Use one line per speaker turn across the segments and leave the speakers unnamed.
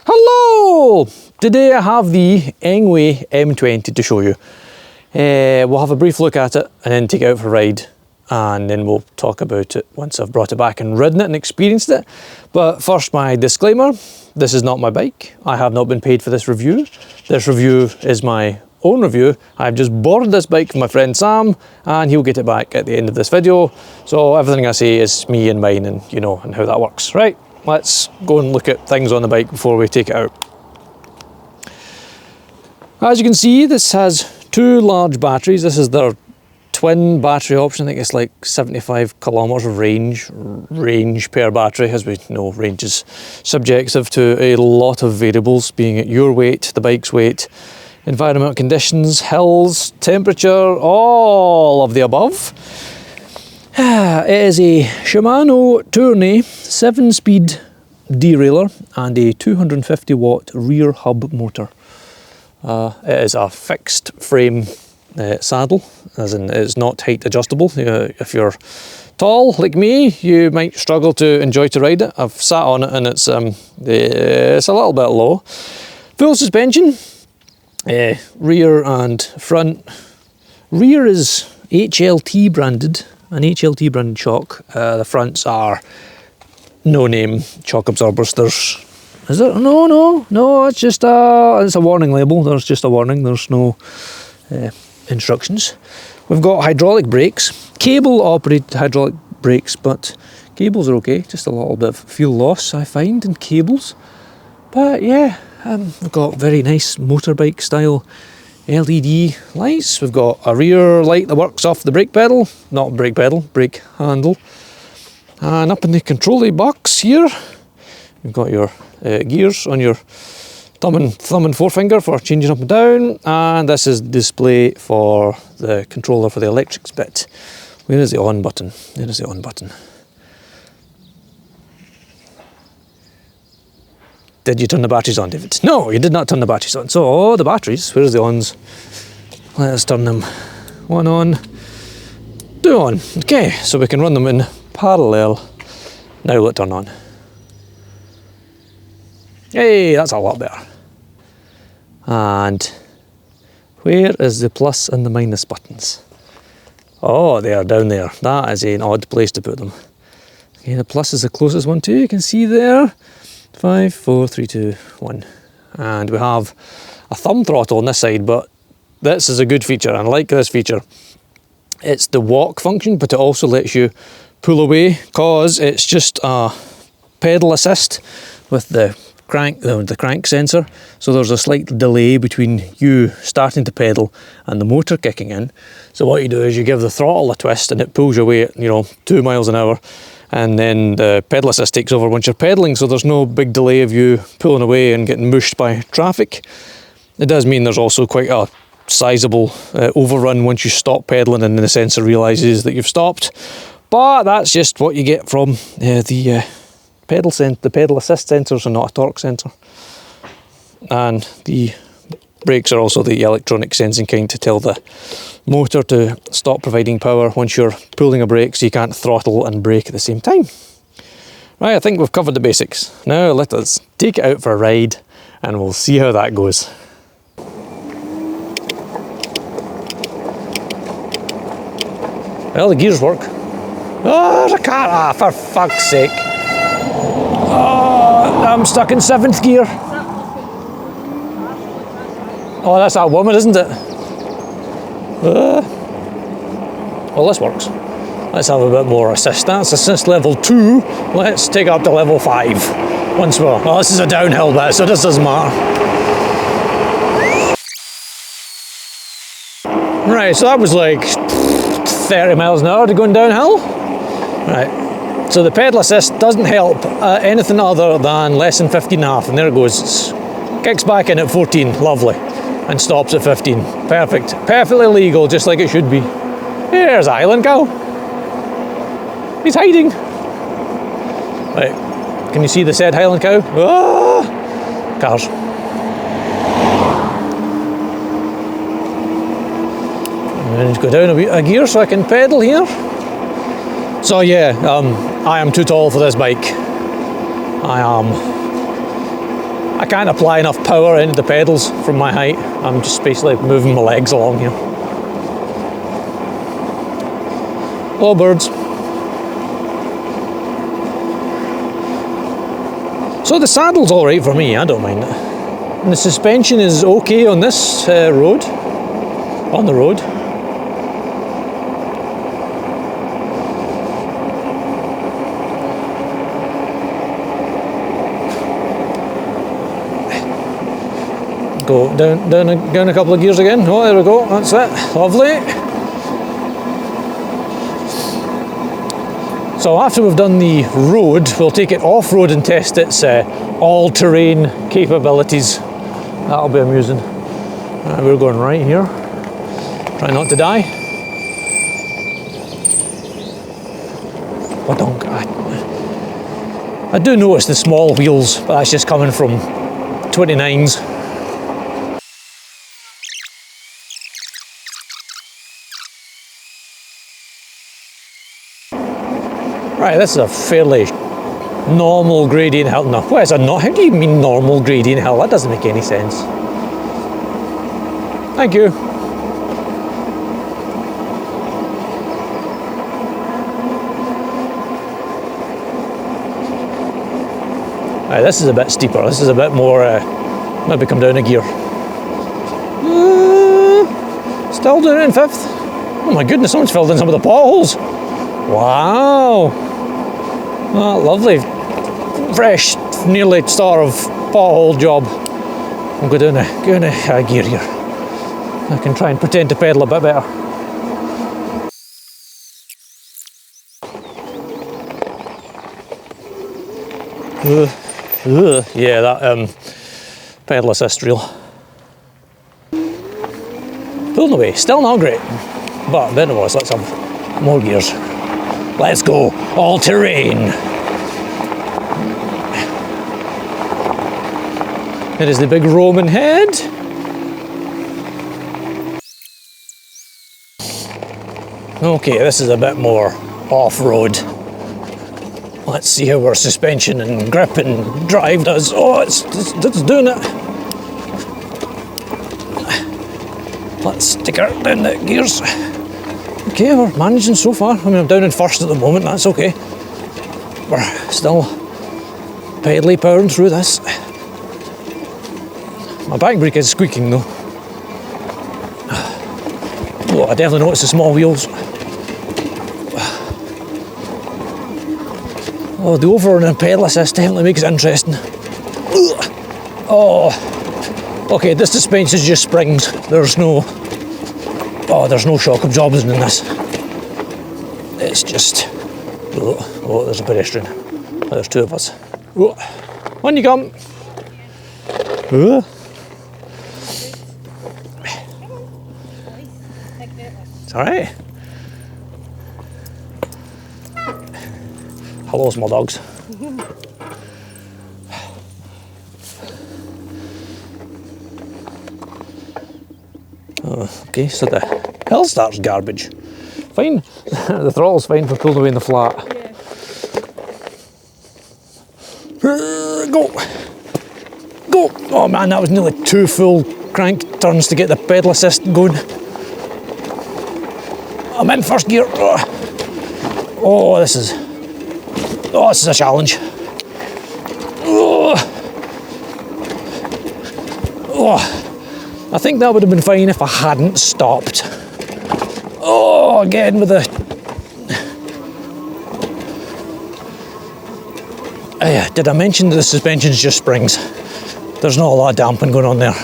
Hello! Today I have the Engwe M20 to show you. We'll have a brief look at it and then take it out for a ride, and then we'll talk about it once I've brought it back and ridden it and experienced it. But first, my disclaimer, this is not my bike. I have not been paid for this review. This review is my own review. I've just borrowed this bike from my friend Sam, and he'll get it back at the end of this video. So everything I say is me and mine, and you know, and how that works. Right, let's go and look at things on the bike before we take it out. As you can see, this has two large batteries. This is their twin battery option. I think it's like 75 kilometers of range per battery. As we know, range is subjective to a lot of variables, being it your weight, the bike's weight, environmental conditions, hills, temperature, all of the above. It is a Shimano Tourney 7-speed derailleur and a 250 watt rear hub motor. It is a fixed frame saddle, as in it's not height adjustable. If you're tall like me, you might struggle to enjoy to ride it. I've sat on it and it's a little bit low. Full suspension, rear and front. Rear is HLT branded, an HLT branded shock. The fronts are no name shock absorbers. Is it? No, it's just it's a warning label. There's just a warning, there's no instructions. We've got hydraulic brakes, cable operated hydraulic brakes, but cables are okay, just a little bit of fuel loss I find in cables. But yeah, we've got very nice motorbike style LED lights. We've got a rear light that works off the brake pedal, not brake pedal, brake handle. And up in the control box here, you've got your gears on your thumb and forefinger for changing up and down, and this is display for the controller for the electrics bit. Where is the on button? There is the on button. Did you turn the batteries on, David? No, you did not turn the batteries on. So the batteries, where's the ons? Let us turn them. One on, two on. Okay, so we can run them in parallel. Now let turn on. Hey, that's a lot better. And where is the plus and the minus buttons? Oh, they are down there. That is an odd place to put them. Okay, the plus is the closest one too. You can see there. 5, 4, 3, 2, 1. And we have a thumb throttle on this side, but this is a good feature, and I like this feature. It's the walk function, but it also lets you pull away, cause it's just a pedal assist with the crank sensor, so there's a slight delay between you starting to pedal and the motor kicking in. So what you do is you give the throttle a twist and it pulls you away at 2 miles an hour, and then the pedal assist takes over once you're pedaling, so there's no big delay of you pulling away and getting mushed by traffic. It does mean there's also quite a sizable overrun once you stop pedaling and the sensor realizes that you've stopped, but that's just what you get from the pedal assist sensors and not a torque sensor. And the brakes are also the electronic sensing kind to tell the motor to stop providing power once you're pulling a brake, so you can't throttle and brake at the same time. Right, I think we've covered the basics. Now let us take it out for a ride and we'll see how that goes. Well, the gears work. Oh, there's a car! Ah, for fuck's sake. Oh, I'm stuck in 7th gear. Oh, that's that woman, isn't it? Well, this works. Let's have a bit more assist. That's assist level 2. Let's take it up to level 5 once more. Well, this is a downhill bit, so this doesn't matter. Right, so that was like 30 miles an hour to going downhill. Right. So the pedal assist doesn't help anything other than less than 15.5, and there it goes. Kicks back in at 14, lovely, and stops at 15. Perfect, perfectly legal, just like it should be. Here's Island Cow. He's hiding. Right, can you see the said Highland Cow? Ah! Cars. I'm going to go down a gear so I can pedal here. So yeah, I am too tall for this bike. I am I can't apply enough power into the pedals from my height. I'm just basically moving my legs along here. Hello, birds. So the saddle's all right for me, I don't mind it. And the suspension is okay on this road, on the road. Go down a couple of gears again. Oh, there we go, that's it, lovely. So after we've done the road, we'll take it off-road and test its all-terrain capabilities. That'll be amusing. We're going right here. Try not to die. I do notice the small wheels, but that's just coming from 29s. Right, this is a fairly normal gradient hill. No, what is it not? How do you mean normal gradient hill? That doesn't make any sense. Thank you. Right, this is a bit steeper. This is a bit more, maybe come down a gear. Still doing it in 5th. Oh my goodness, someone's filled in some of the potholes. Wow. Oh, lovely, fresh, nearly start of pothole job. I'll go down a gear here. I can try and pretend to pedal a bit better. Yeah, that pedal assist reel. Pulling away, still not great, but then it was. Let's have more gears. Let's go, all terrain. It is the big Roman head. Okay, this is a bit more off-road. Let's see how our suspension and grip and drive does. Oh, it's doing it. Let's stick her down the gears. Okay, we're managing so far. I mean, I'm down in 1st at the moment, that's okay. We're still pedally powering through this. My back brake is squeaking though. Oh, I definitely notice the small wheels. Oh, the over and the pedal assist definitely makes it interesting. Oh, okay, this suspension is just springs. There's no shock absorption in this. It's just, oh, there's a pedestrian. Oh, there's 2 of us. Oh, on you come. It's all right. Hello, small dogs. Okay, so the hill start's garbage. Fine, the throttle's fine for pulling away in the flat. Yeah. Go! Go! Oh man, that was nearly 2 full crank turns to get the pedal assist going. I'm in 1st gear. Oh, this is a challenge. Oh, I think that would have been fine if I hadn't stopped. Oh, again with the... did I mention that the suspension's just springs? There's not a lot of damping going on there.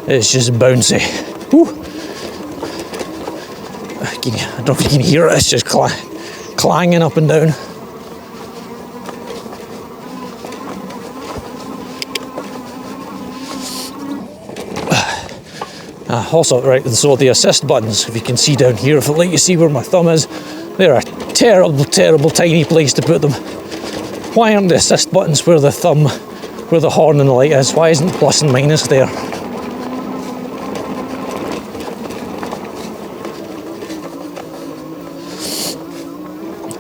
It's just bouncy. Whew. I don't know if you can hear it, it's just clanging up and down. Also, right, so the assist buttons, if you can see down here, if I'll let you see where my thumb is, they're a terrible, terrible tiny place to put them. Why aren't the assist buttons where the thumb, where the horn and the light is? Why isn't plus and minus there?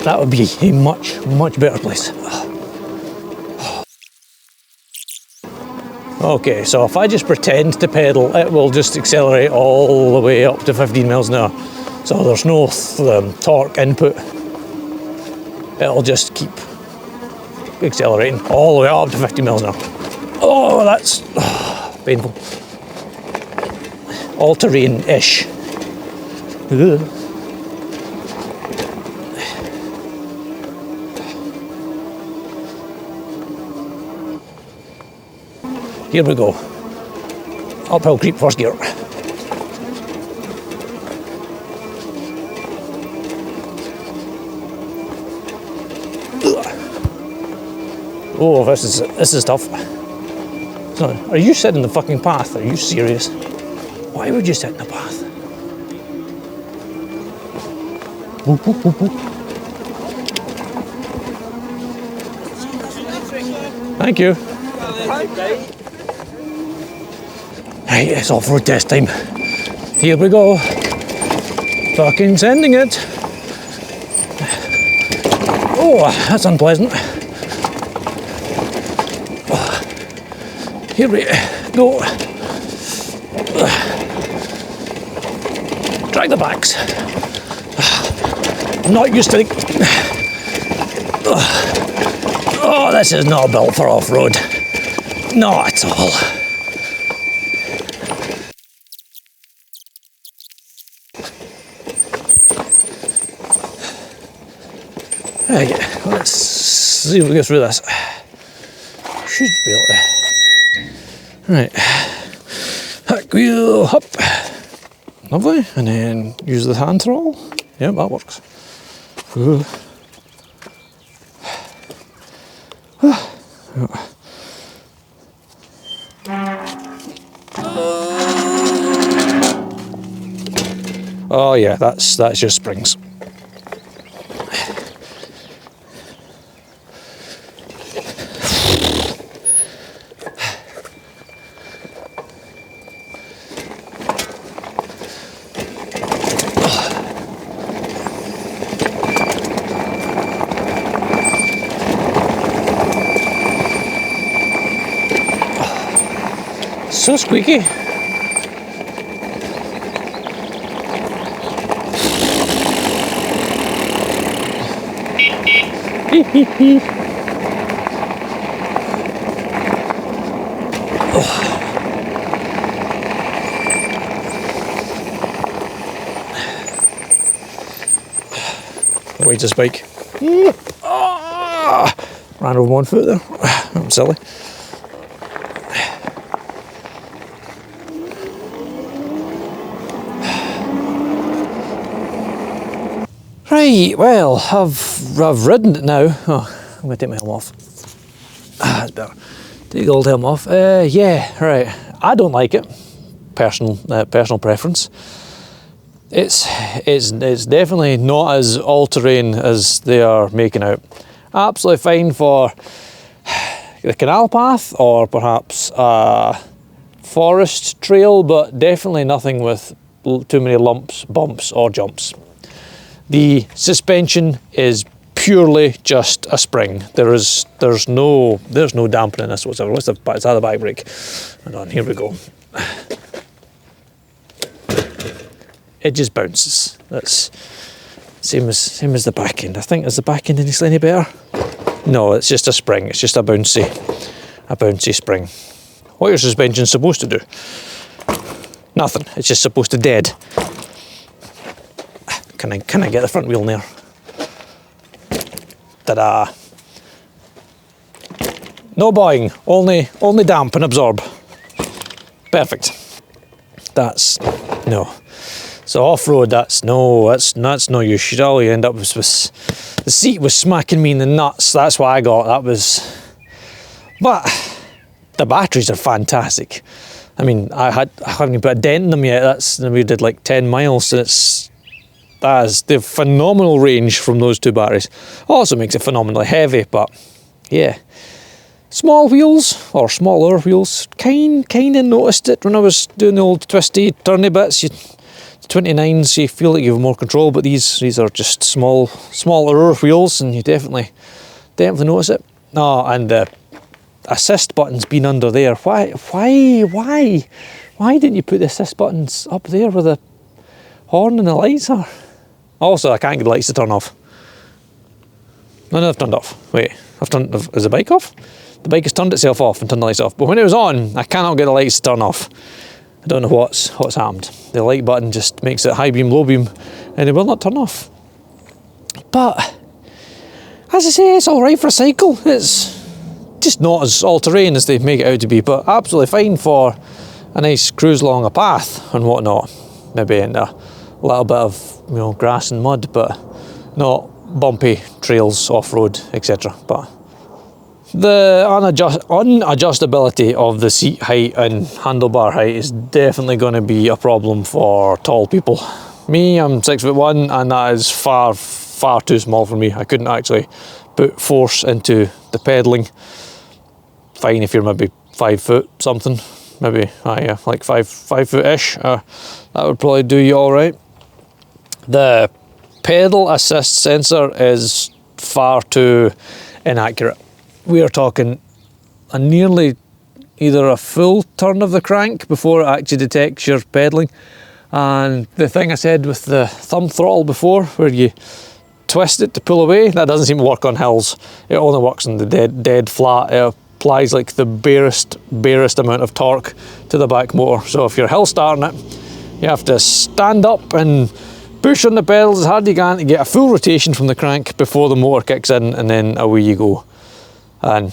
That would be a much, much better place. Okay, so if I just pretend to pedal, it will just accelerate all the way up to 15 miles an hour. So there's no torque input. It'll just keep accelerating all the way up to 50 miles an hour. Oh, that's painful. All-terrain-ish. Here we go. Uphill creep, first gear. Oh, this is tough. So, are you sitting in the fucking path? Are you serious? Why would you sit in the path? Boop, boop, boop, boop. Thank you. Right, it's off-road test time. Here we go. Fucking sending it. Oh, that's unpleasant. Here we go. Drag the backs. I'm not used to it. Oh, this is not built for off-road. Not at all. Right, let's see if we get through this. Should be able to. Right, hack wheel up. Lovely, and then use the hand throttle. Yep, that works. Oh yeah, that's just springs. So squeaky. Weight this bike. Ran over one foot there. I'm silly. Right, well, I've ridden it now. Oh, I'm going to take my helm off. That's better. Take the old helm off. Yeah, right. I don't like it. Personal preference. It's definitely not as all-terrain as they are making out. Absolutely fine for the canal path or perhaps a forest trail, but definitely nothing with too many lumps, bumps or jumps. The suspension is purely just a spring. There's no dampening this whatsoever. Let's have the back brake. Hold on, here we go. It just bounces. That's same as the back end. I think, is the back end any better? No, it's just a spring. It's just a bouncy spring. What your suspension's supposed to do? Nothing. It's just supposed to dead. Can I get the front wheel in there? Ta-da! No buying, only damp and absorb. Perfect. That's no. So off-road, that's no use. All you end up with the seat was smacking me in the nuts. That's what I got. That was, but the batteries are fantastic. I mean, I haven't even put a dent in them yet. We did like 10 miles, and they've phenomenal range from those two batteries. Also makes it phenomenally heavy, but yeah. Small wheels, or smaller wheels, kind of noticed it when I was doing the old twisty, turny bits. 29s, you feel like you have more control, but these are just smaller wheels, and you definitely notice it. Oh, and assist button's been under there. Why didn't you put the assist buttons up there where the horn and the lights are? Also, I can't get the lights to turn off. No, they've turned off. Wait, is the bike off? The bike has turned itself off and turned the lights off. But when it was on, I cannot get the lights to turn off. I don't know what's happened. The light button just makes it high beam, low beam, and it will not turn off. But, as I say, it's alright for a cycle. It's just not as all-terrain as they make it out to be, but absolutely fine for a nice cruise along a path and whatnot. Maybe in a little bit of, you know, grass and mud, but not bumpy trails, off-road, etc. But the unadjustability of the seat height and handlebar height is definitely going to be a problem for tall people. Me, I'm 6'1", and that is far too small for me. I couldn't actually put force into the pedalling. Fine if you're maybe 5 foot something, maybe like 5 foot-ish. That would probably do you all right. The pedal assist sensor is far too inaccurate. We are talking a nearly either a full turn of the crank before it actually detects you're pedalling. And the thing I said with the thumb throttle before, where you twist it to pull away, that doesn't seem to work on hills. It only works on the dead flat. It applies like the barest amount of torque to the back motor. So if you're hill starting it, you have to stand up and push on the pedals as hard as you can to get a full rotation from the crank before the motor kicks in, and then away you go. And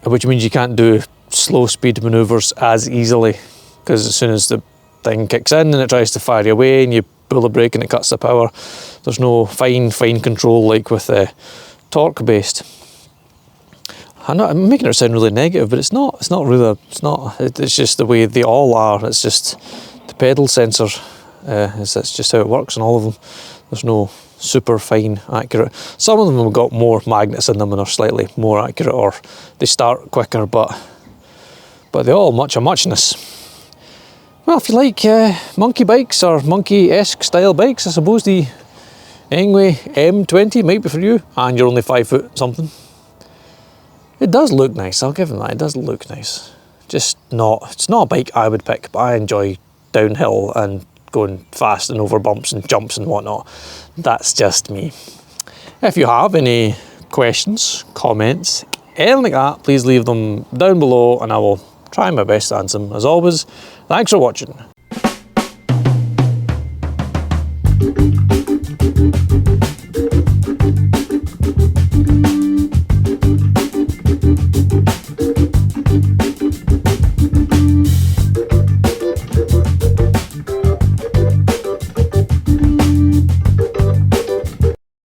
which means you can't do slow speed maneuvers as easily, because as soon as the thing kicks in and it tries to fire you away and you pull the brake and it cuts the power, there's no fine control like with the torque based. I'm making it sound really negative, but it's not really. It's just the way they all are. It's just the pedal sensor. That's just how it works on all of them. There's no super fine accurate. Some of them have got more magnets in them and are slightly more accurate, or they start quicker, but they're all much of muchness. Well, if you like monkey bikes or monkey-esque style bikes, I suppose the Engwe M20 might be for you, and you're only 5 foot something. It does look nice, I'll give them that, it does look nice. It's not a bike I would pick, but I enjoy downhill and going fast and over bumps and jumps and whatnot. That's just me. If you have any questions, comments, anything like that, please leave them down below and I will try my best to answer them. As always, thanks for watching.